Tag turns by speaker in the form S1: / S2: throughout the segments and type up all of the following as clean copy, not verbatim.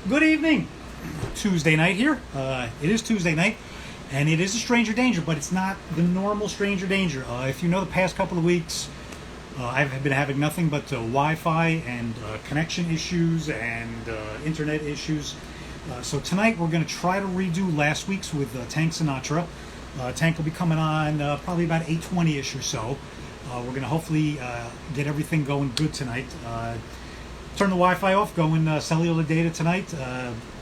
S1: Good evening. Tuesday night here. It is Tuesday night, and it is a stranger danger, but it's not the normal stranger danger. If you know the past couple of weeks, I've been having nothing but Wi-Fi and connection issues and internet issues. So tonight we're going to try to redo last week's with Tank Sinatra. Tank will be coming on probably about 8:20ish or so. We're going to hopefully get everything going good tonight. Turn the Wi-Fi off, going cellular data tonight.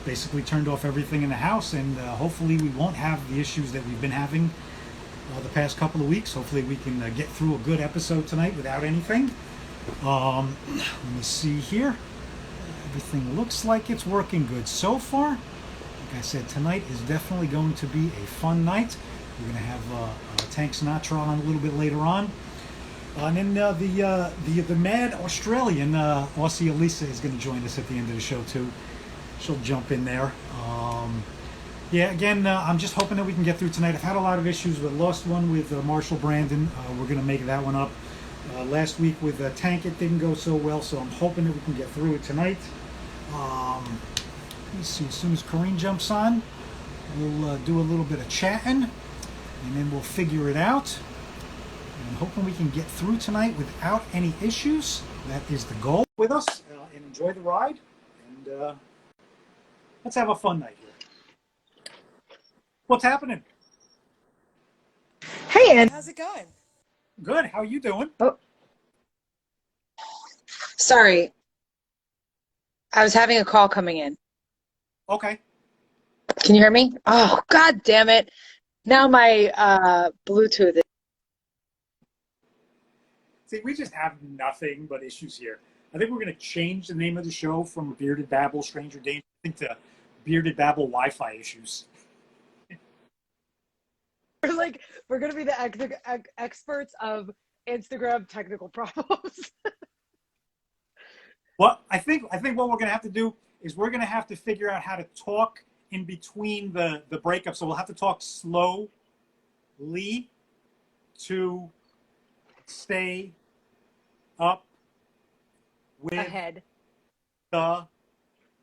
S1: Basically turned off everything in the house, and hopefully we won't have the issues that we've been having the past couple of weeks. Hopefully we can get through a good episode tonight without anything. Let me see here. Everything looks like it's working good so far. Like I said, tonight is definitely going to be a fun night. We're going to have Tank Sinatra on a little bit later on. And then the mad Australian, Aussie Elisa, is going to join us at the end of the show too. She'll jump in there. Yeah, again, I'm just hoping that we can get through tonight. I've had a lot of issues. We lost one with Marshall Brandon. We're going to make that one up. Last week with Tank, it didn't go so well, so I'm hoping that we can get through it tonight. Let's see, as soon as Corrine jumps on, we'll do a little bit of chatting, and then we'll figure it out. I'm hoping we can get through tonight without any issues. That is the goal. With us and enjoy the ride. And let's have a fun night here. What's happening?
S2: Hey, Ann. How's it going?
S1: Good. How are you doing?
S2: Oh, sorry. I was having a call coming in.
S1: Okay.
S2: Can you hear me? Oh, God damn it. Now my Bluetooth.
S1: See, we just have nothing but issues here. I think we're going to change the name of the show from Bearded Babble Stranger Danger to Bearded Babble Wi-Fi Issues.
S3: We're going to be the experts of Instagram technical problems.
S1: Well, I think what we're going to have to do is we're going to have to figure out how to talk in between the breakup. So we'll have to talk slowly to stay up with
S3: ahead
S1: the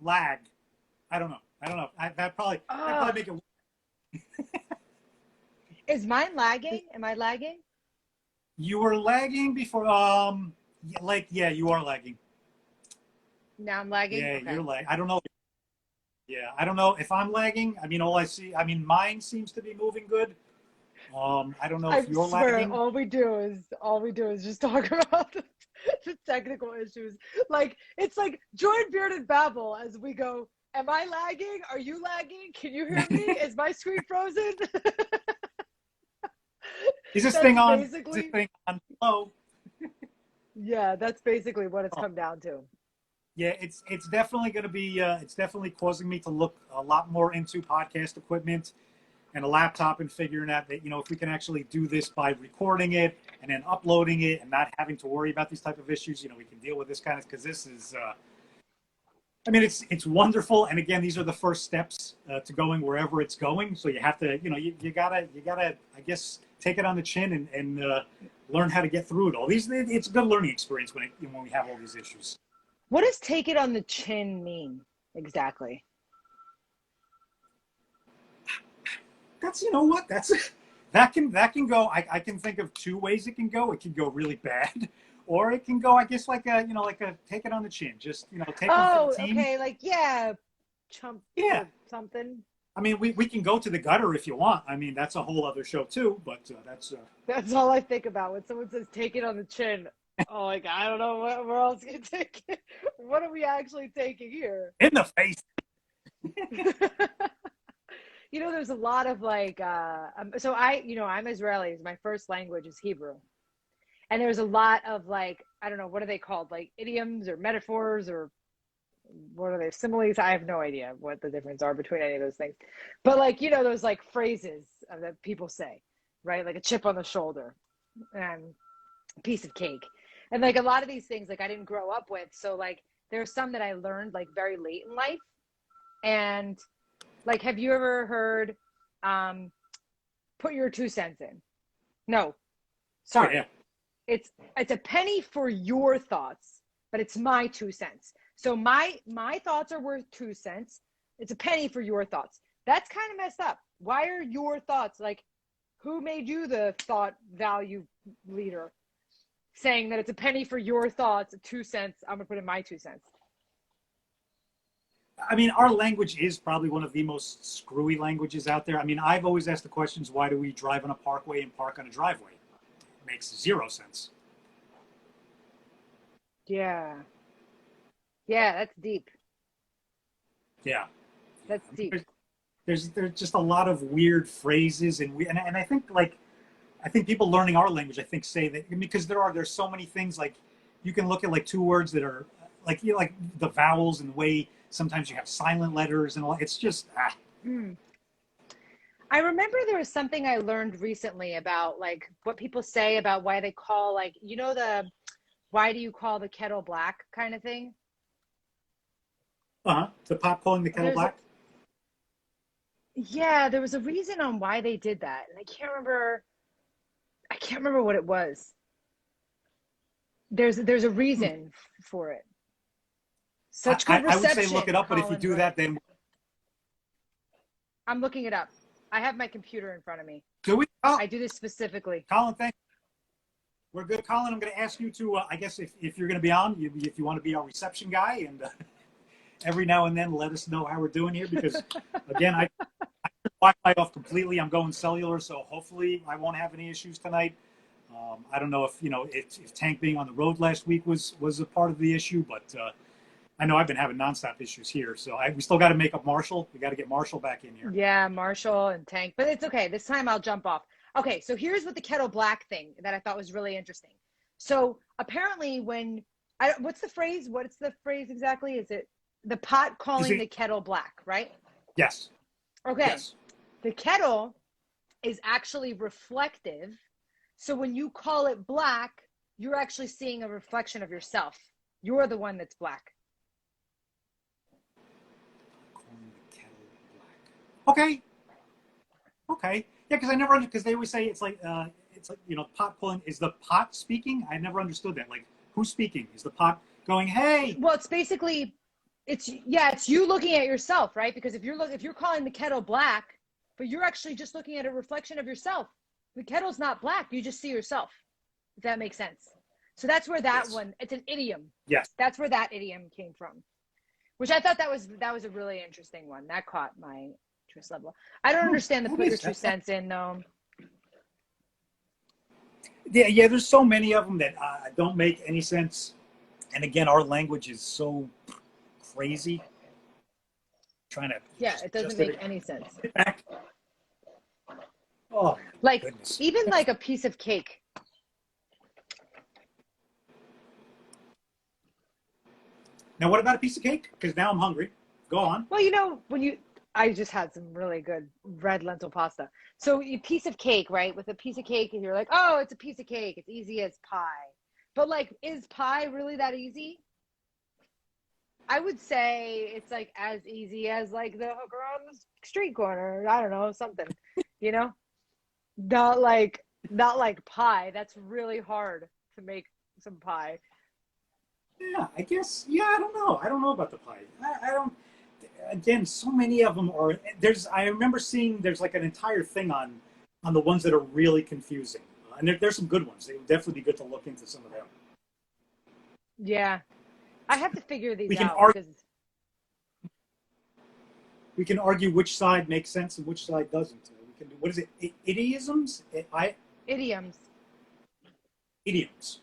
S1: lag. I don't know. That probably make it.
S3: Is mine lagging? Am I lagging?
S1: You were lagging before. Yeah, you are lagging.
S3: Now I'm lagging?
S1: Yeah,
S3: okay.
S1: You're lagging. I don't know. Yeah, I don't know if I'm lagging. I mean, all I see. I mean, mine seems to be moving good. I don't know if you're lagging.
S3: All we do is just talk about the technical issues. It's like join Bearded Babble as we go. Am I lagging? Are you lagging? Can you hear me? Is my screen frozen?
S1: Is this thing on low?
S3: Yeah, that's basically what it's come down to.
S1: Yeah, it's definitely going to be. It's definitely causing me to look a lot more into podcast equipment and a laptop and figuring out that, if we can actually do this by recording it and then uploading it and not having to worry about these type of issues, we can deal with this kind of, because this is, I mean, it's wonderful. And again, these are the first steps to going wherever it's going. So you have to, you gotta, I guess, take it on the chin and learn how to get through it all. It's a good learning experience when we have all these issues.
S3: What does take it on the chin mean exactly?
S1: That can go. I can think of two ways it can go. It can go really bad, or it can go, I guess, like a take it on the chin. Just take it for the team.
S3: Okay, chump.
S1: Yeah,
S3: something.
S1: I mean, we can go to the gutter if you want. I mean, that's a whole other show too. But
S3: that's all I think about when someone says take it on the chin. Oh my God, I don't know where else you take it. What are we actually taking here?
S1: In the face.
S3: There's a lot of so I'm Israeli. My first language is Hebrew. And there's a lot of I don't know, what are they called? Like idioms or metaphors or what are they? Similes? I have no idea what the difference are between any of those things. But those phrases that people say, right? Like a chip on the shoulder and a piece of cake. And a lot of these things, I didn't grow up with. So there are some that I learned very late in life. And have you ever heard, put your 2 cents in? No, sorry.
S1: Yeah.
S3: It's a penny for your thoughts, but it's my 2 cents. So my thoughts are worth 2 cents. It's a penny for your thoughts. That's kind of messed up. Why are your thoughts, like, who made you the thought value leader, saying that it's a penny for your thoughts, 2 cents, I'm gonna put in my 2 cents?
S1: I mean, our language is probably one of the most screwy languages out there. I mean, I've always asked the questions, why do we drive on a parkway and park on a driveway? It makes zero sense.
S3: Yeah. Yeah, that's deep.
S1: Yeah.
S3: That's deep.
S1: There's just a lot of weird phrases and I think like I think people learning our language I think say that because there's so many things like you can look at like two words that are like like the vowels and the way sometimes you have silent letters and all it's just
S3: Mm. I remember there was something I learned recently about like what people say about why they call, like, the why do you call the kettle black kind of thing?
S1: the pot calling the kettle
S3: There's
S1: black.
S3: Yeah, there was a reason on why they did that, and I can't remember what it was. There's a
S1: Hmm.
S3: reason for it. Such good
S1: I would say look it
S3: reception,
S1: up, but if you
S3: Colin
S1: do that,
S3: wrote.
S1: then
S3: I'm looking it up. I have my computer in front of me.
S1: do we? Oh,
S3: I do this specifically.
S1: Colin, thank you. We're good, Colin. I'm going to ask you to, I guess, if you're going to be on, if you want to be our reception guy, and every now and then let us know how we're doing here, because again, I turned Wi-Fi off completely. I'm going cellular, so hopefully I won't have any issues tonight. I don't know if if Tank being on the road last week was a part of the issue, but I know I've been having nonstop issues here, so we still got to make up Marshall. We got to get Marshall back in here.
S3: Yeah, Marshall and Tank, but it's okay. This time I'll jump off. Okay, so here's what the kettle black thing that I thought was really interesting. So apparently, what's the phrase? What's the phrase exactly? Is it the pot
S1: Is
S3: calling
S1: it?
S3: the kettle black, right?
S1: Yes.
S3: Okay,
S1: Yes.
S3: the kettle is actually reflective. So when you call it black, you're actually seeing a reflection of yourself. You're the one that's black.
S1: Calling the kettle black. Okay. Okay. Yeah, because I never because they always say it's like pot calling. Is the pot speaking? I never understood that. Like who's speaking? Is the pot going, hey?
S3: Well, it's basically, it's you looking at yourself, right? Because if you're calling the kettle black, but you're actually just looking at a reflection of yourself. The kettle's not black. You just see yourself. If that makes sense. So that's where that
S1: Yes.
S3: one. It's an idiom.
S1: Yes.
S3: That's where that idiom came from, which I thought that was a really interesting one. That caught my interest level. I don't understand the
S1: That
S3: put your
S1: is.
S3: two cents in though.
S1: Yeah. Yeah. There's so many of them that don't make any sense. And again, our language is so crazy. Trying to
S3: Yeah, it doesn't make any sense.
S1: back. Oh
S3: Like
S1: goodness.
S3: even like a piece of cake.
S1: Now, what about a piece of cake? Because now I'm hungry. Go on.
S3: Well, I just had some really good red lentil pasta. So a piece of cake, right? With a piece of cake, and you're like, oh, it's a piece of cake. It's easy as pie. But like, is pie really that easy? I would say it's like as easy as like the hooker on the street corner. I don't know, something, you know? Not like pie. That's really hard to make some pie.
S1: Yeah, I guess. Yeah, I don't know. I don't know about the pie. I don't. Again, so many of them are. I remember seeing there's like an entire thing on the ones that are really confusing, and there's some good ones. They would definitely be good to look into some of them.
S3: Yeah. I have to figure
S1: We
S3: these
S1: can
S3: out
S1: argue.
S3: because
S1: We can argue which side makes sense and which side doesn't. We can do what is it? Idioms.
S3: idioms.
S1: Idioms.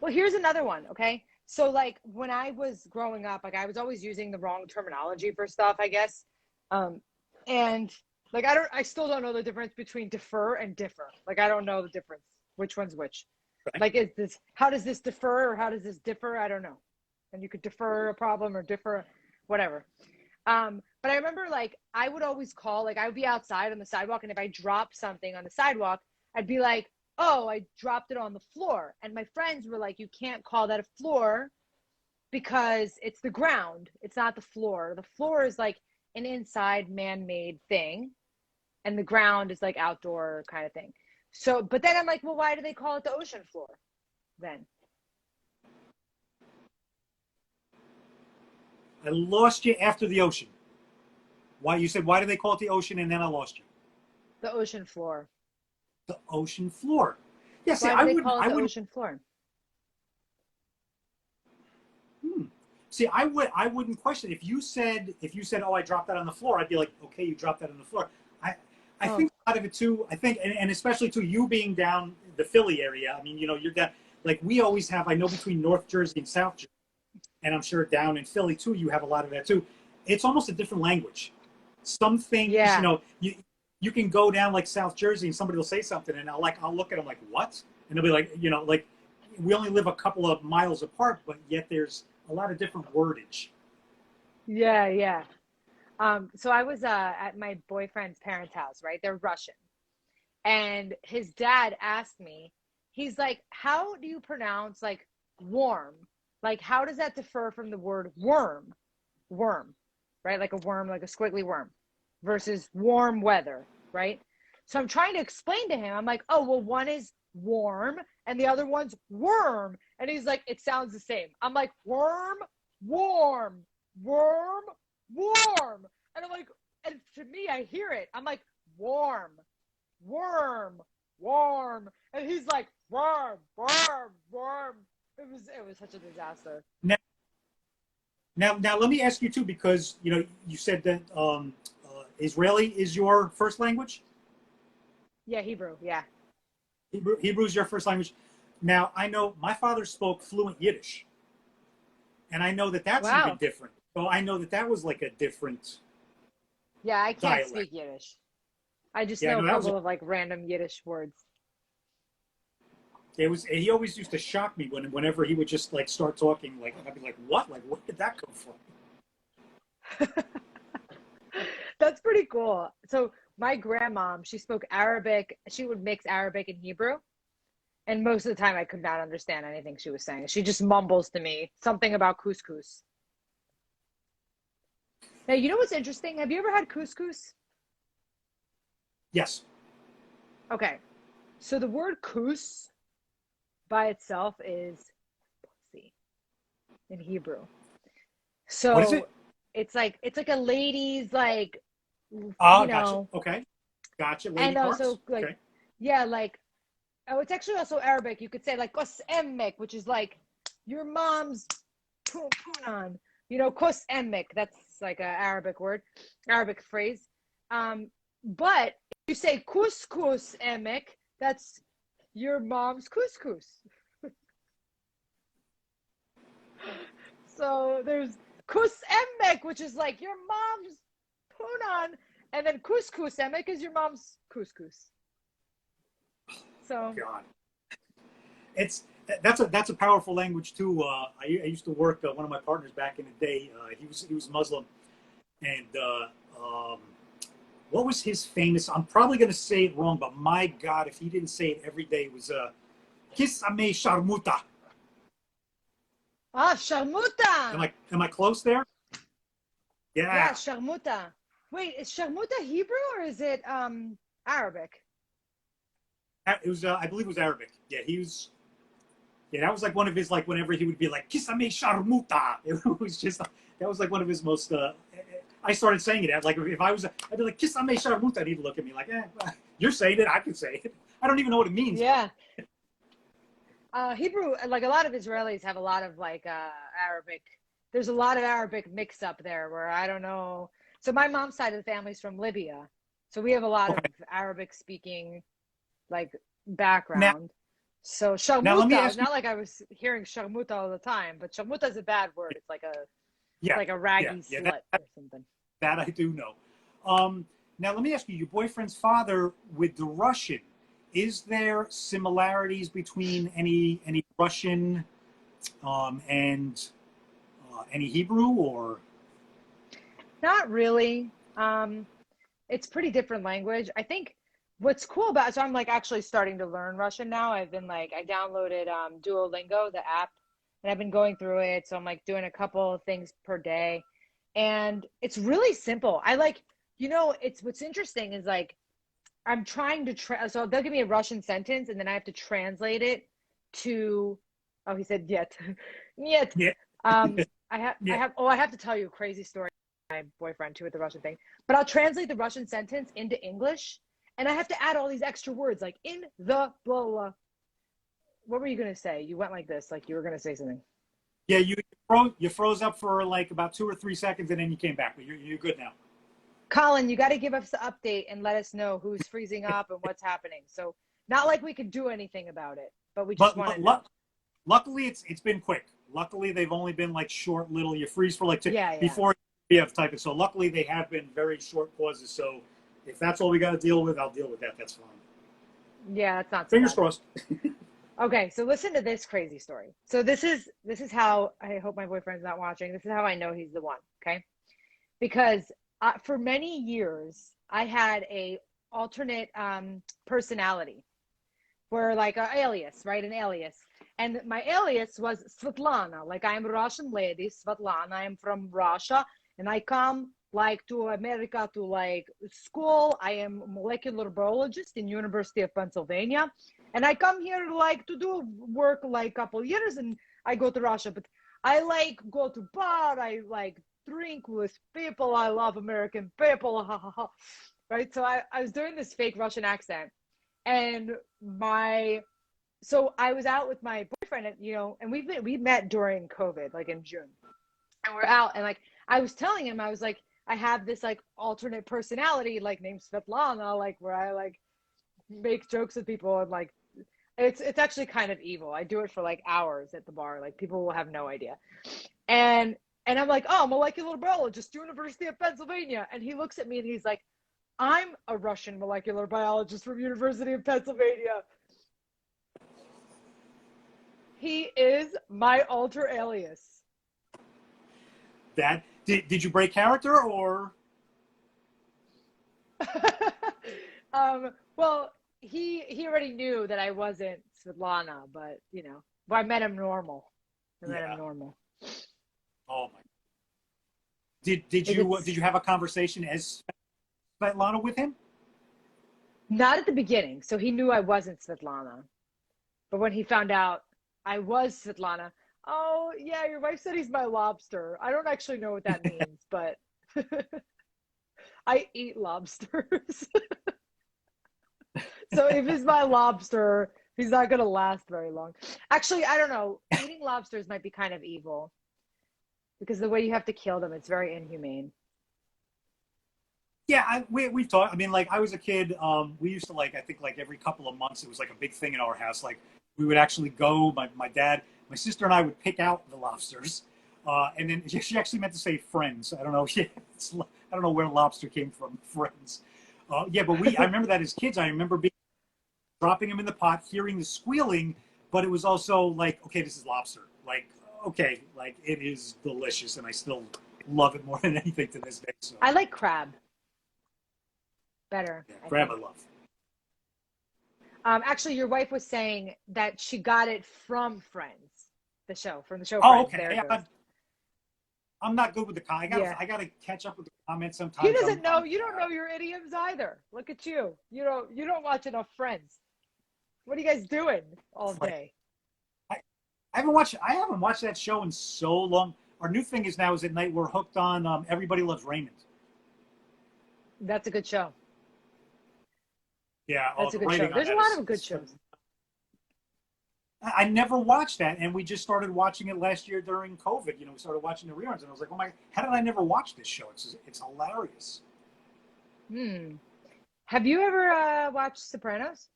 S3: Well, here's another one, okay? So like when I was growing up, like I was always using the wrong terminology for stuff, I guess. And like I still don't know the difference between defer and differ. Like I don't know the difference. Which one's which?
S1: Right?
S3: Like how does this defer or how does this differ? I don't know. And you could defer a problem or differ whatever. But I remember like I would always call, like I would be outside on the sidewalk, and if I dropped something on the sidewalk, I'd be like, oh, I dropped it on the floor. And my friends were like, you can't call that a floor because it's the ground. It's not the floor. The floor is like an inside man-made thing, and the ground is like outdoor kind of thing. So, but then I'm like, well, why do they call it the ocean floor then?
S1: I lost you after the ocean. Why you said why do they call it the ocean, and then I lost you.
S3: The ocean floor.
S1: The ocean floor. Yeah, see,
S3: Why do they call it the ocean floor?
S1: Hmm. See, I wouldn't question if you said oh, I dropped that on the floor. I'd be like, okay, you dropped that on the floor. I
S3: Oh.
S1: think a lot of it too. I think and especially too you being down the Philly area. I mean, you know, you're down like we always have. I know between North Jersey and South Jersey, and I'm sure down in Philly too, you have a lot of that too. It's almost a different language. Some things, you
S3: Yeah.
S1: know, you can go down like South Jersey and somebody will say something and I'll look at them like what, and they'll be like, you know, like we only live a couple of miles apart, but yet there's a lot of different wordage.
S3: Yeah, yeah. So I was at my boyfriend's parents' house, right? They're Russian. And his dad asked me, he's like, how do you pronounce like warm? Like, how does that differ from the word worm? Worm, right? Like a worm, like a squiggly worm versus warm weather, right? So I'm trying to explain to him, I'm like, oh, well, one is warm and the other one's worm. And he's like, it sounds the same. I'm like, worm, warm, worm, warm. And I'm like, and to me, I hear it. I'm like, warm, worm, warm. And he's like, worm, worm, worm. It was such a disaster.
S1: Now, now let me ask you too, because you know you said that Israeli is your first language.
S3: Yeah, Hebrew. Yeah.
S1: Hebrew is your first language. Now I know my father spoke fluent Yiddish, and I know that that's even
S3: Wow.
S1: different. So I know that that was like a different
S3: Yeah, I can't
S1: dialect.
S3: speak Yiddish. I just
S1: Yeah,
S3: know a
S1: no, that was
S3: couple of like random Yiddish words.
S1: it was. He always used to shock me whenever he would just like start talking. Like I'd be like, "What? Like where did that come from?"
S3: That's pretty cool. So my grandmom, she spoke Arabic. She would mix Arabic and Hebrew. And most of the time I could not understand anything she was saying. She just mumbles to me something about couscous. Now, you know what's interesting? Have you ever had couscous?
S1: Yes.
S3: Okay. So the word kus by itself is pussy in Hebrew.
S1: What is it?
S3: So it's like a lady's like
S1: Oh,
S3: you
S1: gotcha.
S3: know,
S1: Okay, gotcha. Lady
S3: and
S1: parts.
S3: also like
S1: Okay.
S3: yeah, like oh, it's actually also Arabic. You could say like kos emmek, which is like your mom's punan. You know, kos emmek. That's like an Arabic word, Arabic phrase. But if you say couscous emek, that's your mom's couscous. So there's kus emek, which is like your mom's punan, and then couscous emek is your mom's couscous. So
S1: God, it's that's a powerful language too. I used to work one of my partners back in the day. He was Muslim, and what was his famous? I'm probably going to say it wrong, but my God, if he didn't say it every day, it was "Kiss ame sharmuta."
S3: ah, sharmuta.
S1: Am I close there?
S3: Yeah,
S1: Yeah,
S3: sharmuta. Wait, is sharmuta Hebrew or is it Arabic?
S1: it was. I believe it was Arabic. Yeah, he was. Yeah, that was like one of his like whenever he would be like "Kiss ame sharmuta." It was just that was like one of his most. I started saying it like if I was, I'd be like "Kiss ame sharmuta," and he'd look at me like, "You're saying it, I can say it." I don't even know what it means.
S3: Yeah. Hebrew, like a lot of Israelis have a lot of like Arabic. There's a lot of Arabic mix up there where I don't know. So my mom's side of the family's from Libya, so we have a lot of
S1: Okay.
S3: Arabic speaking like
S1: Now,
S3: background. So
S1: now let me
S3: sharmuta,
S1: ask you.
S3: not like I was hearing sharmuta all the time, but sharmuta is a bad word. It's
S1: Yeah,
S3: like a
S1: yeah,
S3: raggy
S1: yeah.
S3: slut or something.
S1: That I do know. Now let me ask you. Your boyfriend's father with the Russian. Is there similarities between any Russian and any Hebrew or?
S3: Not really. It's pretty different language. I think what's cool about so I'm like actually starting to learn Russian now. I've been like I downloaded Duolingo, the app, and I've been going through it. So I'm like doing a couple of things per day. And it's really simple. I like, it's what's interesting is like I'm trying to so they'll give me a Russian sentence and then I have to translate it to oh he said yet. Yet.
S1: Yeah.
S3: Um
S1: Yeah.
S3: I have to tell you a crazy story. My boyfriend too with the Russian thing, but I'll translate the Russian sentence into English, and I have to add all these extra words like in the blah blah. What were you gonna say? You went like this, like you were gonna say something.
S1: Yeah, you froze up for like about 2 or 3 seconds, and then you came back. But you're good now.
S3: Colin, you got to give us the update and let us know who's freezing up and what's happening. So not like we could do anything about it, but we just want to know.
S1: Luckily, it's been quick. Luckily, they've only been like short little. You freeze for like two
S3: Yeah, yeah.
S1: before you have to type it. So luckily, they have been very short pauses. So if that's all we got to deal with, I'll deal with that. That's fine.
S3: Yeah, that's not so
S1: Fingers
S3: bad.
S1: crossed.
S3: Okay, so listen to this crazy story. So this is how I hope my boyfriend's not watching. This is how I know he's the one. Okay, because for many years I had a alternate personality, where like an alias, right? An alias, and my alias was Svetlana. Like I am a Russian lady, Svetlana. I am from Russia, and I come like to America to like school. I am a molecular biologist in University of Pennsylvania. And I come here like to do work like couple years and I go to Russia, but I like go to bar, I like drink with people, I love American people, ha ha ha. Right? So I was doing this fake Russian accent and so I was out with my boyfriend and and we met during COVID, like in June. And we're out and like I was telling him, I was like, I have this like alternate personality, like named Svetlana, like where I like make jokes with people and like it's actually kind of evil. I do it for like hours at the bar. Like people will have no idea. And I'm like, oh, molecular biologist, University of Pennsylvania. And he looks at me and he's like, I'm a Russian molecular biologist from University of Pennsylvania. He is my alter alias.
S1: That did you break character or?
S3: Well, he already knew that I wasn't Svetlana, but I met him normal. Met him normal.
S1: Oh my! Did you have a conversation as Svetlana with him?
S3: Not at the beginning, so he knew I wasn't Svetlana. But when he found out I was Svetlana, oh yeah, your wife said he's my lobster. I don't actually know what that means, but I eat lobsters. So if he's my lobster, he's not going to last very long. Actually, I don't know. Eating lobsters might be kind of evil because the way you have to kill them, it's very inhumane.
S1: Yeah, we've talked. I mean, like I was a kid. We used to like I think like every couple of months it was like a big thing in our house. Like we would actually go. My dad, my sister, and I would pick out the lobsters, and then she actually meant to say friends. I don't know. I don't know where lobster came from. Friends. Yeah, but I remember that as kids. I remember dropping them in the pot, hearing the squealing, but it was also like, okay, this is lobster. Like, okay, like it is delicious, and I still love it more than anything to this day. So.
S3: I like crab better.
S1: Yeah, crab I love.
S3: Actually, your wife was saying that she got it from Friends, from the show.
S1: Oh,
S3: Friends.
S1: okay. Yeah, I'm not good with the I gotta catch up with the comments sometimes.
S3: He doesn't know. You don't know your idioms either. Look at you. You don't watch enough Friends. What are you guys doing all day?
S1: I haven't watched that show in so long. Our new thing is now is at night we're hooked on Everybody Loves Raymond.
S3: That's a good show.
S1: Yeah,
S3: that's a good show. There's a lot of good shows.
S1: I never watched that, and we just started watching it last year during COVID. We started watching the reruns, and I was like, "Oh my! How did I never watch this show? It's hilarious."
S3: Have you ever watched Sopranos?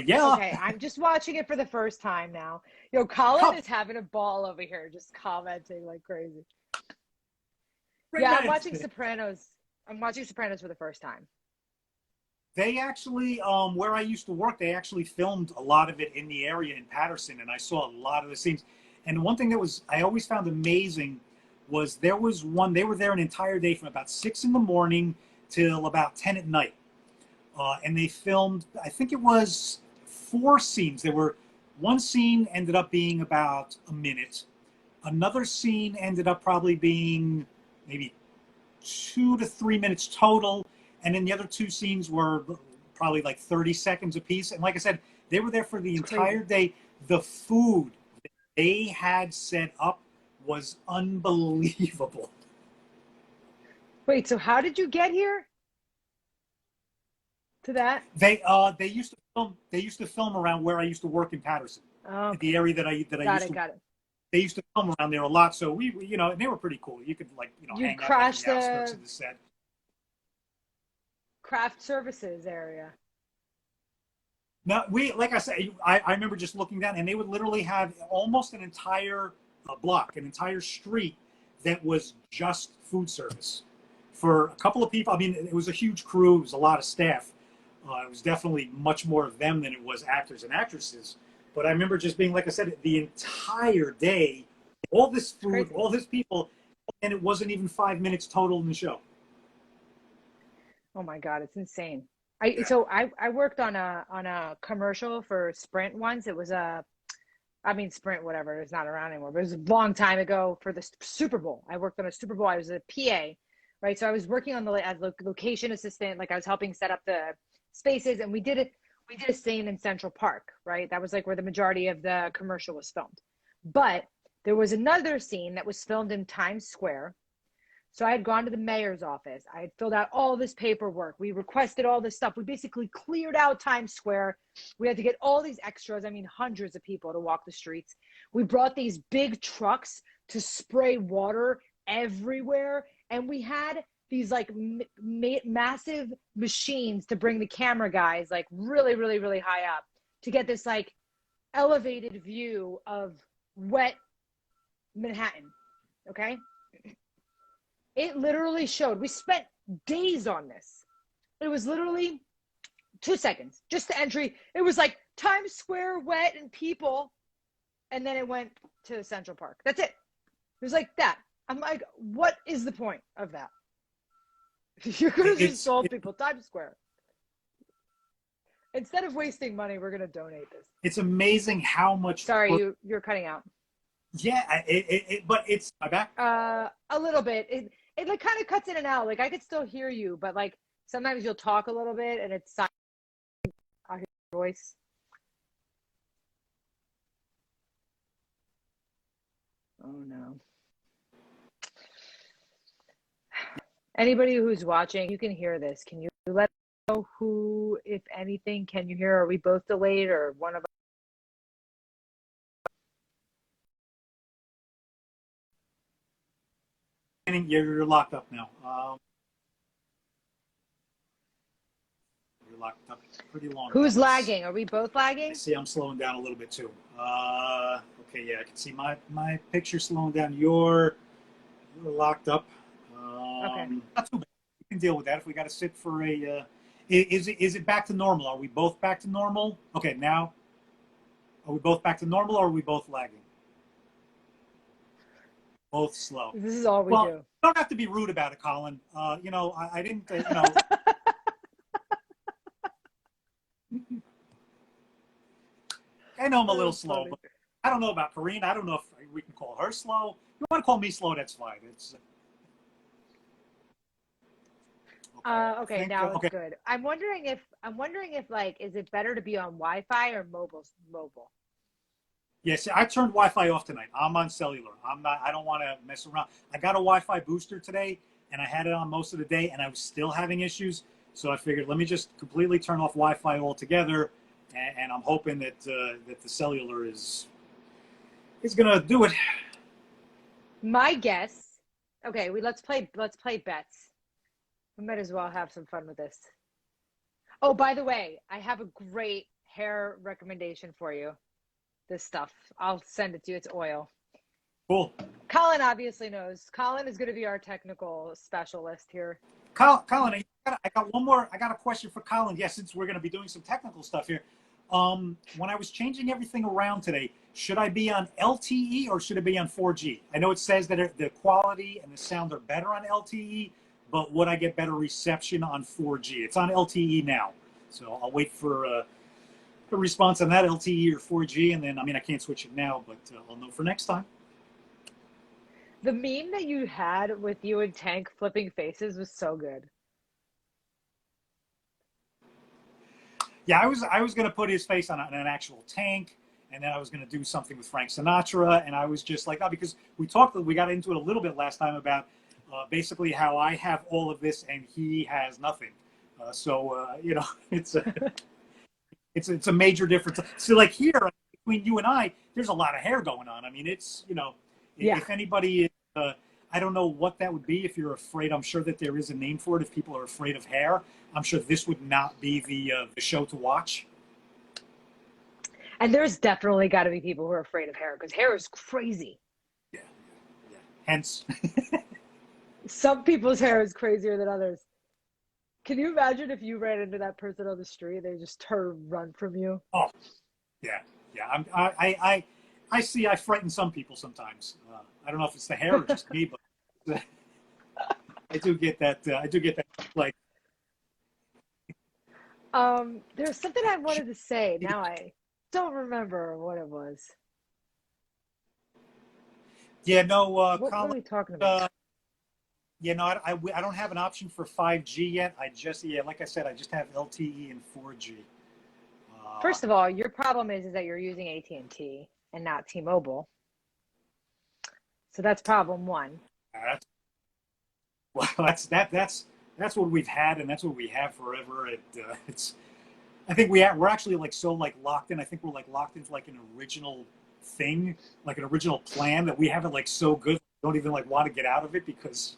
S1: Yeah.
S3: Okay, I'm just watching it for the first time now. Colin is having a ball over here, just commenting like crazy. Yeah, I'm watching Sopranos. I'm watching Sopranos for the first time.
S1: They actually, where I used to work, they actually filmed a lot of it in the area in Patterson, and I saw a lot of the scenes. And one thing I always found amazing was there was they were there an entire day from about 6 in the morning till about 10 at night. And they filmed, I think it was 4 scenes. One scene ended up being about a minute. Another scene ended up probably being maybe 2 to 3 minutes total. And then the other 2 scenes were probably like 30 seconds apiece. And like I said, they were there for the entire day. The food they had set up was unbelievable.
S3: Wait, so how did you get here to that?
S1: They used to film around where I used to work in Patterson,
S3: Okay.
S1: the area that I
S3: Got
S1: used
S3: it,
S1: to.
S3: got it.
S1: They used to film around there a lot, so you know, and they were pretty cool. You could
S3: You
S1: hang out like in
S3: crashed
S1: the outskirts
S3: the
S1: of the set.
S3: craft services area.
S1: No, like I said, I remember just looking down, and they would literally have almost an entire block, an entire street that was just food service for a couple of people. I mean, it was a huge crew. It was a lot of staff. It was definitely much more of them than it was actors and actresses. But I remember just being, like I said, the entire day, all this food, all this people, and it wasn't even 5 minutes total in the show.
S3: Oh my God, it's insane. I worked on a commercial for Sprint once. It was Sprint, whatever, it's not around anymore, but it was a long time ago for the Super Bowl. I worked on a Super Bowl. I was a PA, right? So I was working on as a location assistant, like I was helping set up the spaces, and we did a scene in Central Park, right? That was like where the majority of the commercial was filmed. But there was another scene that was filmed in Times Square. So I had gone to the mayor's office. I had filled out all this paperwork. We requested all this stuff. We basically cleared out Times Square. We had to get all these extras, I mean, hundreds of people to walk the streets. We brought these big trucks to spray water everywhere. And we had these like massive machines to bring the camera guys like really, really, really high up to get this like elevated view of wet Manhattan. Okay. It literally showed. We spent days on this. It was literally 2 seconds, just the entry. It was like Times Square, wet and people, and then it went to Central Park. That's it. It was like that. I'm like, what is the point of that? You could have just told people Times Square. Instead of wasting money, we're gonna donate this.
S1: It's amazing how much.
S3: Sorry, you're cutting out.
S1: Yeah, but it's my back.
S3: A little bit. It like kind of cuts in and out. Like I could still hear you, but like sometimes you'll talk a little bit and it's silent. I hear your voice. Oh no. Anybody who's watching, you can hear this. Can you let us know who, if anything, can you hear? Are we both delayed or one of us?
S1: You're locked up now. You're locked up pretty long.
S3: Who's lagging? Are we both lagging?
S1: I see I'm slowing down a little bit too. Okay, yeah, I can see my picture slowing down. You're locked up.
S3: Okay.
S1: Not too bad. We can deal with that if we got to sit for a. Is it back to normal? Are we both back to normal? Okay, now. Are we both back to normal, or are we both lagging? Both slow.
S3: This is all we do.
S1: Don't have to be rude about it, Colin. You know, I didn't. You know. I know I'm a little slow, but I don't know about Karine. I don't know if we can call her slow. If you want to call me slow, that's fine. It's
S3: okay. Now it's good. I'm wondering if like, is it better to be on Wi-Fi or mobile?
S1: Yes, I turned Wi-Fi off tonight. I'm on cellular. I don't want to mess around. I got a Wi-Fi booster today, and I had it on most of the day, and I was still having issues. So I figured, let me just completely turn off Wi-Fi altogether, and I'm hoping that that the cellular is gonna do it.
S3: My guess. Okay, let's play bets. We might as well have some fun with this. Oh, by the way, I have a great hair recommendation for you. This stuff. I'll send it to you. It's oil.
S1: Cool.
S3: Colin obviously knows. Colin is going to be our technical specialist here.
S1: Colin, I got one more. I got a question for Colin. Yes, since we're going to be doing some technical stuff here. When I was changing everything around today, should I be on LTE or should it be on 4G? I know it says that the quality and the sound are better on LTE, but would I get better reception on 4G? It's on LTE now, so I'll wait for a response on that LTE or 4G, and then I can't switch it now, but I'll know for next time.
S3: The meme that you had with you and Tank flipping faces was so good.
S1: Yeah, I was going to put his face on an actual tank, and then I was going to do something with Frank Sinatra, and I was just like, oh, because we got into it a little bit last time about basically how I have all of this and he has nothing. You know, it's a major difference. So like here between you and I, there's a lot of hair going on. I mean, it's, you know,
S3: Yeah.
S1: if anybody, I don't know what that would be if you're afraid. I'm sure that there is a name for it. If people are afraid of hair, I'm sure this would not be the show to watch.
S3: And there's definitely got to be people who are afraid of hair because hair is crazy.
S1: Yeah, yeah. Hence,
S3: Some people's hair is crazier than others. Can you imagine if you ran into that person on the street, they just run from you?
S1: oh, yeah, yeah. I see. I frighten some people sometimes. I don't know if it's the hair or just me, but I do get that. I do get that. Like,
S3: There's something I wanted to say. Now I don't remember what it was.
S1: yeah, no,
S3: What were
S1: Colin.
S3: we talking about?
S1: Yeah, no, I don't have an option for 5G yet. Like I said, I just have LTE and 4G.
S3: First of all, your problem is that you're using AT&T and not T-Mobile. So that's problem one.
S1: That's, well, that's what we've had, and that's what we have forever. It's. I think we're actually like so like locked in. I think we're like locked into like an original thing, like an original plan that we have it like so good. We don't even like want to get out of it because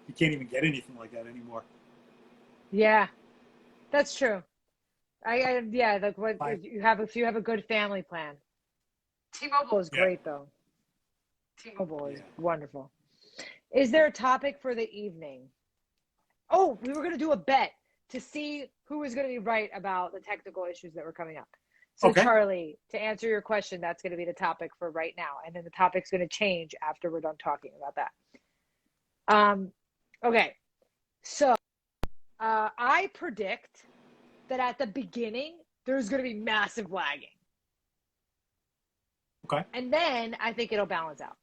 S1: you can't even get anything like that anymore.
S3: Yeah, that's true. Yeah, like what if you have a good family plan. T-Mobile is great though. T-Mobile is wonderful. Is there a topic for the evening? Oh, we were going to do a bet to see who was going to be right about the technical issues that were coming up. So
S1: Okay.
S3: Charlie, to answer your question, that's going to be the topic for right now. And then the topic's going to change after we're done talking about that. Okay. So I predict that at the beginning, there's going to be massive lagging.
S1: Okay.
S3: And then I think it'll balance out.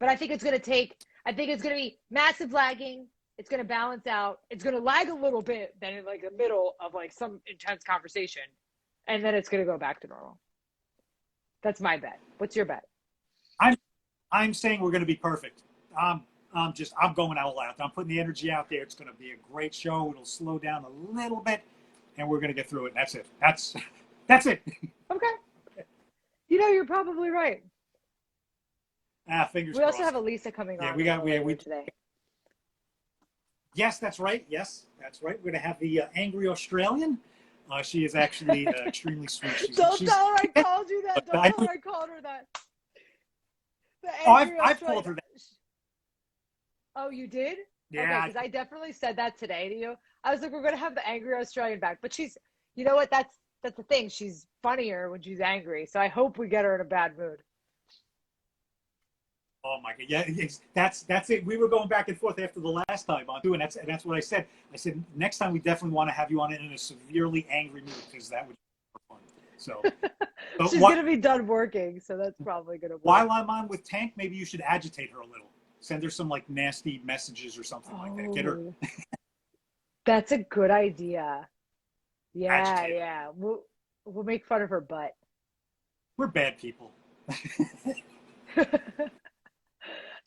S3: But I think it's going to be massive lagging. It's going to balance out. It's going to lag a little bit, then in like the middle of like some intense conversation. And then it's going to go back to normal. That's my bet. What's your bet?
S1: I'm saying we're going to be perfect. I'm going all out. I'm putting the energy out there. It's going to be a great show. It'll slow down a little bit, and we're going to get through it. That's it. That's it.
S3: Okay. You know, you're probably right.
S1: Fingers
S3: We
S1: crossed.
S3: also have Elisa coming on.
S1: Yeah, we
S3: today.
S1: Yes, that's right. Yes, that's right. We're going to have the angry Australian. She is actually extremely sweet.
S3: Don't tell her I called you that. Don't tell her I called her that.
S1: I've called her that.
S3: Oh, you did?
S1: Yeah.
S3: Okay, because I definitely said that today to you. I was like, we're going to have the angry Australian back. But she's, you know what? That's the thing. She's funnier when she's angry. So I hope we get her in a bad mood.
S1: Oh my God! Yeah, that's it. We were going back and forth after the last time on too, and that's what I said. I said next time we definitely want to have you on it in a severely angry mood because that would be more fun. So
S3: she's gonna be done working, so that's probably gonna work.
S1: While I'm on with Tank, maybe you should agitate her a little. Send her some like nasty messages or something like that. Get her.
S3: That's a good idea. Yeah,
S1: Agitate her.
S3: yeah. We'll make fun of her butt.
S1: We're bad people.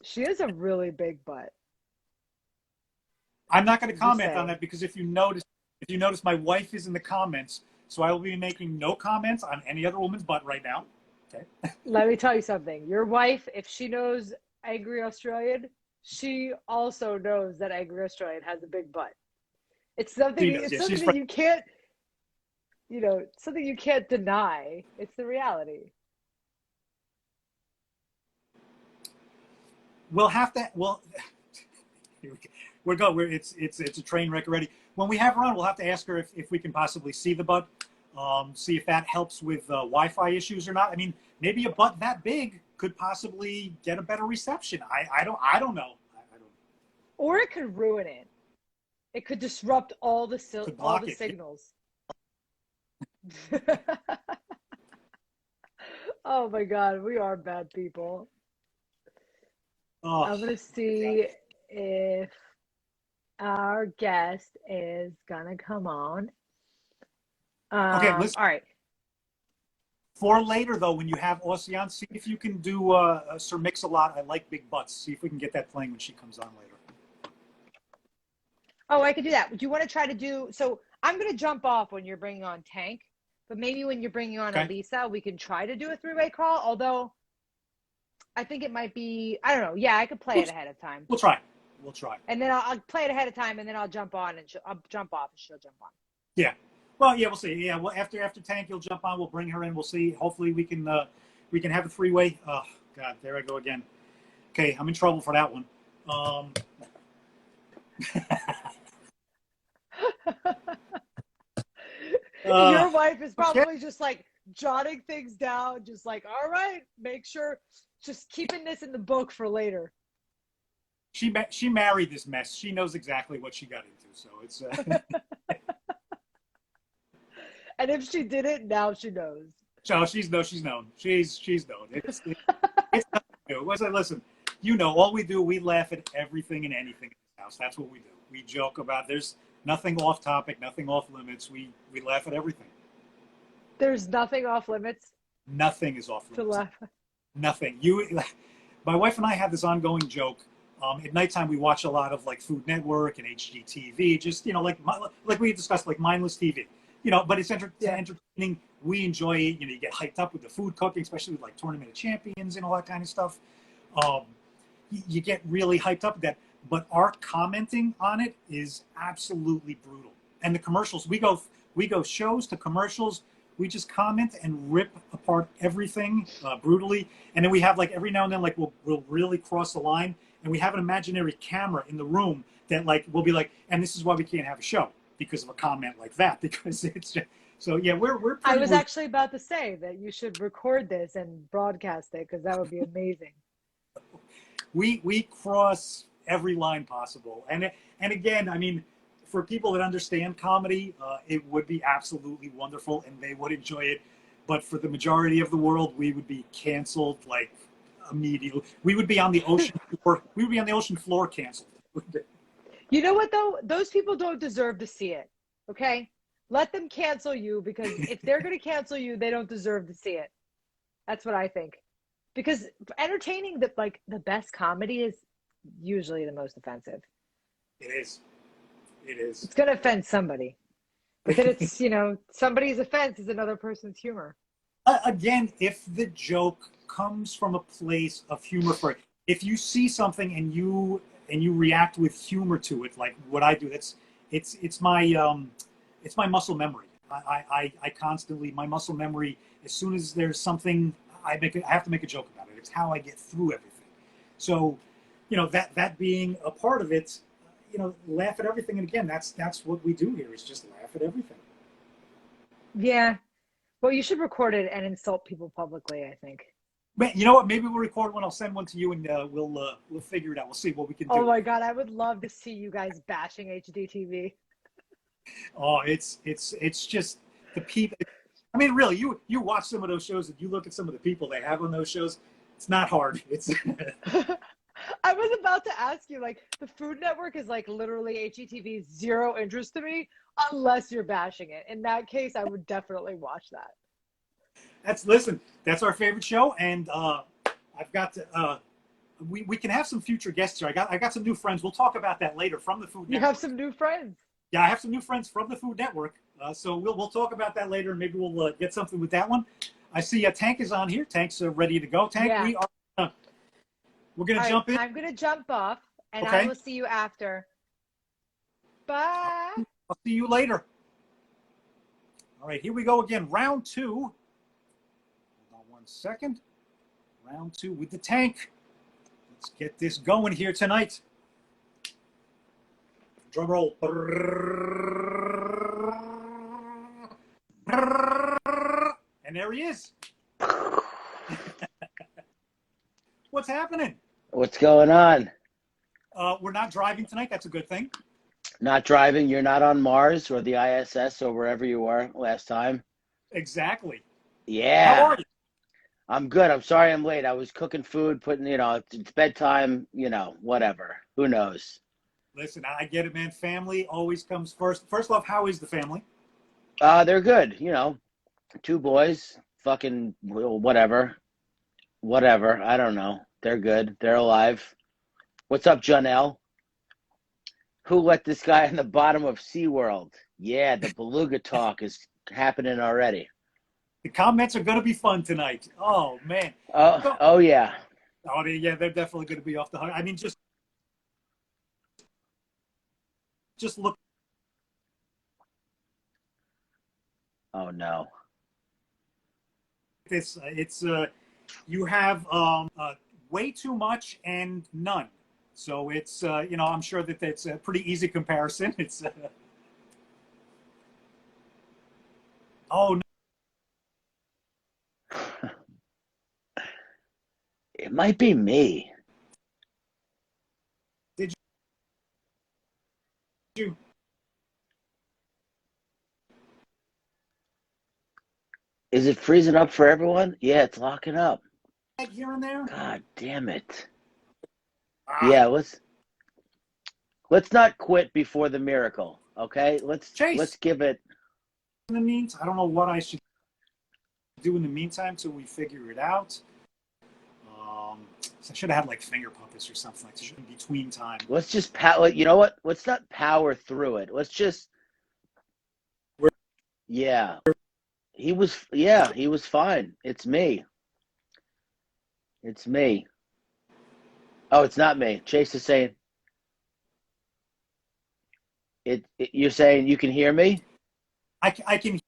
S3: She has a really big butt.
S1: I'm not going to comment on that because if you notice, my wife is in the comments, so I will be making no comments on any other woman's butt right now. Okay.
S3: Let me tell you something. Your wife, if she knows Angry Australian, she also knows that Angry Australian has a big butt. It's something. It's something that you can't. You know, something you can't deny. It's the reality.
S1: We'll have to. Well, we're go. It's a train wreck already. When we have her on, we'll have to ask her if we can possibly see the butt, see if that helps with Wi-Fi issues or not. I mean, maybe a butt that big could possibly get a better reception. I don't know.
S3: Or it could ruin it. It could disrupt all the signals. Oh my God, we are bad people.
S1: Oh,
S3: I'm gonna see if our guest is gonna come on.
S1: Okay, listen.
S3: All right.
S1: For later, though, when you have Ocean, see if you can do Sir Mix-a-Lot. I like big butts. See if we can get that playing when she comes on later.
S3: Oh, I could do that. Do you want to try to do, so I'm going to jump off when you're bringing on Tank, but maybe when you're bringing on
S1: Okay.
S3: Elisa, we can try to do a three-way call, although I think it might be, I don't know. Yeah, I could play it ahead of time.
S1: We'll try. We'll try.
S3: And then I'll play it ahead of time, and then I'll jump on, and I'll jump off, and she'll jump on.
S1: Yeah. Well, yeah, we'll see. Yeah, well, after Tank, you'll jump on. We'll bring her in. We'll see. Hopefully, we can have a three-way. Oh God, there I go again. Okay, I'm in trouble for that one.
S3: Your wife is probably just like jotting things down, just like, all right, make sure, just keeping this in the book for later.
S1: She married this mess. She knows exactly what she got into. So it's.
S3: And if she did it, now she knows.
S1: So she's known. She's known. It's nothing new. Listen, all we do, we laugh at everything and anything in this house. That's what we do. We joke about. There's nothing off topic, nothing off limits. We laugh at everything.
S3: There's nothing off limits.
S1: Nothing is off limits.
S3: To laugh.
S1: Nothing. My wife and I have this ongoing joke. At nighttime, we watch a lot of like Food Network and HGTV. Just like we discussed, like mindless TV. But it's entertaining. We enjoy it. You get hyped up with the food cooking, especially with like Tournament of Champions and all that kind of stuff. You get really hyped up with that. But our commenting on it is absolutely brutal. And the commercials, we go shows to commercials. We just comment and rip apart everything brutally. And then we have like every now and then, like we'll really cross the line. And we have an imaginary camera in the room that like will be like, and this is why we can't have a show. Because of a comment like that, because it's just, so yeah, we're.
S3: I was actually about to say that you should record this and broadcast it because that would be amazing.
S1: We cross every line possible, and again, I mean, for people that understand comedy, it would be absolutely wonderful, and they would enjoy it. But for the majority of the world, we would be canceled like immediately. We would be on the ocean floor. We would be on the ocean floor canceled.
S3: You know what, though? Those people don't deserve to see it, okay? Let them cancel you, because if they're going to cancel you, they don't deserve to see it. That's what I think. Because entertaining, the best comedy is usually the most offensive.
S1: It is.
S3: It's going to offend somebody. But then it's, somebody's offense is another person's humor.
S1: Again, if the joke comes from a place of humor, if you see something and you react with humor to it, like what I do, it's my muscle memory. I constantly, my muscle memory, as soon as there's something, I have to make a joke about it. It's how I get through everything. So, that being a part of it, laugh at everything. And again, that's what we do here, is just laugh at everything.
S3: Yeah. Well, you should record it and insult people publicly, I think.
S1: You know what? Maybe we'll record one. I'll send one to you, and we'll figure it out. We'll see what we can do.
S3: Oh my God, I would love to see you guys bashing HDTV.
S1: Oh, it's just the people. I mean, really, you watch some of those shows and you look at some of the people they have on those shows. It's not hard. It's.
S3: I was about to ask you, like, the Food Network is like literally HGTV's zero interest to me unless you're bashing it. In that case, I would definitely watch that.
S1: That's our favorite show, and I've got to. We can have some future guests here. I got some new friends. We'll talk about that later from the Food Network.
S3: You have some new friends.
S1: Yeah, I have some new friends from the Food Network. So we'll talk about that later, and maybe we'll get something with that one. I see Tank is on here. Tank's ready to go. Tank,
S3: yeah.
S1: We're gonna jump in.
S3: I'm gonna jump off, and
S1: okay.
S3: I will see you after. Bye.
S1: I'll see you later. All right, here we go again. Round 2. Hold on 1 second. Round 2 with the Tank. Let's get this going here tonight. Drum roll. And there he is. What's happening?
S4: What's going on?
S1: We're not driving tonight. That's a good thing.
S4: Not driving. You're not on Mars or the ISS or wherever you were last time.
S1: Exactly.
S4: Yeah.
S1: How are you?
S4: I'm good. I'm sorry I'm late. I was cooking food, putting, it's bedtime, whatever. Who knows?
S1: Listen, I get it, man. Family always comes first. First off, how is the family?
S4: They're good. 2 boys, fucking whatever. Whatever. I don't know. They're good. They're alive. What's up, Janelle? Who let this guy in the bottom of SeaWorld? Yeah, the beluga talk is happening already.
S1: The comments are going to be fun tonight. Oh, man.
S4: Oh yeah.
S1: Oh, yeah, they're definitely going to be off the hook. I mean, just look.
S4: Oh no.
S1: This it's you have way too much and none, so it's you know, I'm sure that that's a pretty easy comparison. It's oh no.
S4: It might be me.
S1: Did you
S4: Is it freezing up for everyone? Yeah, it's locking up.
S1: here and there?
S4: God damn it.
S1: Ah,
S4: Yeah, let's not quit before the miracle, okay? Let's
S1: Chase.
S4: give it.
S1: In the meantime, I don't know what I should do in the meantime till we figure it out. So I should have had like finger puppets or something like that in between time.
S4: Let's just power. You know what? Let's not power through it. Let's just. Yeah, he was. Yeah, he was fine. It's me. It's me. Oh, it's not me. Chase is saying. You're saying you can hear me?
S1: I can.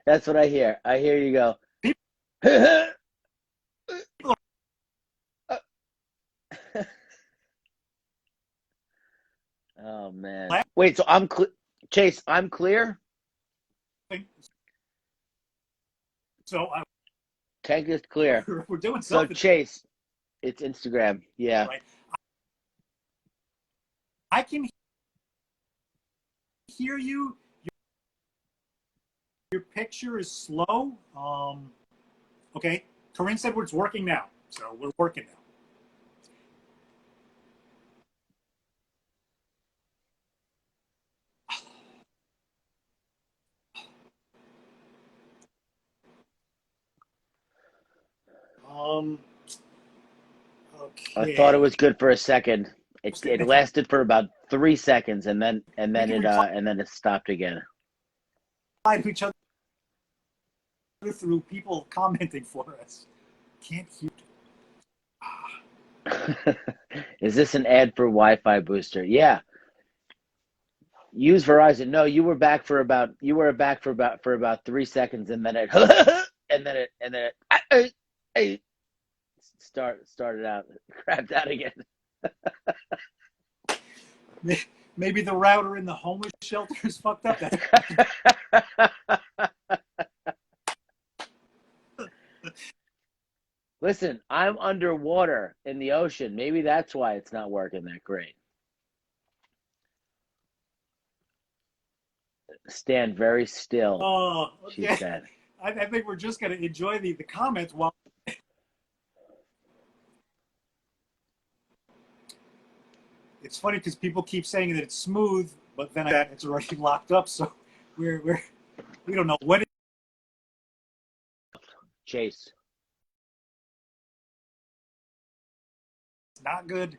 S4: That's what I hear. I hear you go. Oh man. Wait, so I'm Chase, I'm clear?
S1: So
S4: Tank is clear.
S1: we're doing
S4: So
S1: something.
S4: Chase, it's Instagram. Yeah.
S1: Right. I can hear you. Your picture is slow. Okay. Corinne said it's working now. So we're working now.
S4: I
S1: Okay.
S4: thought it was good for a second. It lasted for about 3 seconds and then it stopped again.
S1: To each other through people commenting for us. Can't hear.
S4: Is this an ad for Wi-Fi booster? Yeah. Use Verizon. No, you were back for about 3 seconds and then it started out crapped out again.
S1: Maybe the router in the homeless shelter is fucked up.
S4: Listen, I'm underwater in the ocean. Maybe that's why it's not working that great. Stand very still,
S1: Oh, okay.
S4: she said.
S1: I think we're just going to enjoy the comments while. It's funny because people keep saying that it's smooth, but then it's already locked up. So we don't know what.
S4: Chase.
S1: It's not good.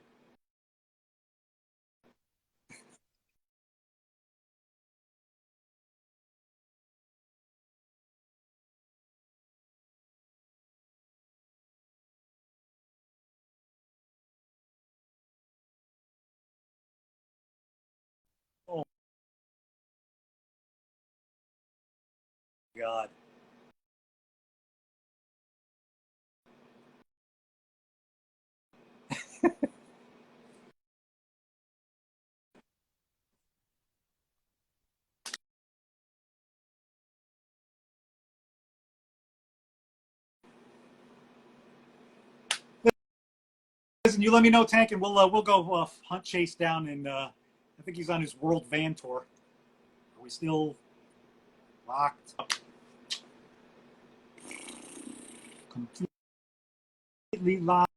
S1: Oh God. Listen, you let me know, Tank, and we'll go hunt Chase down, and I think he's on his World Van Tour. Are we still locked up? completely live.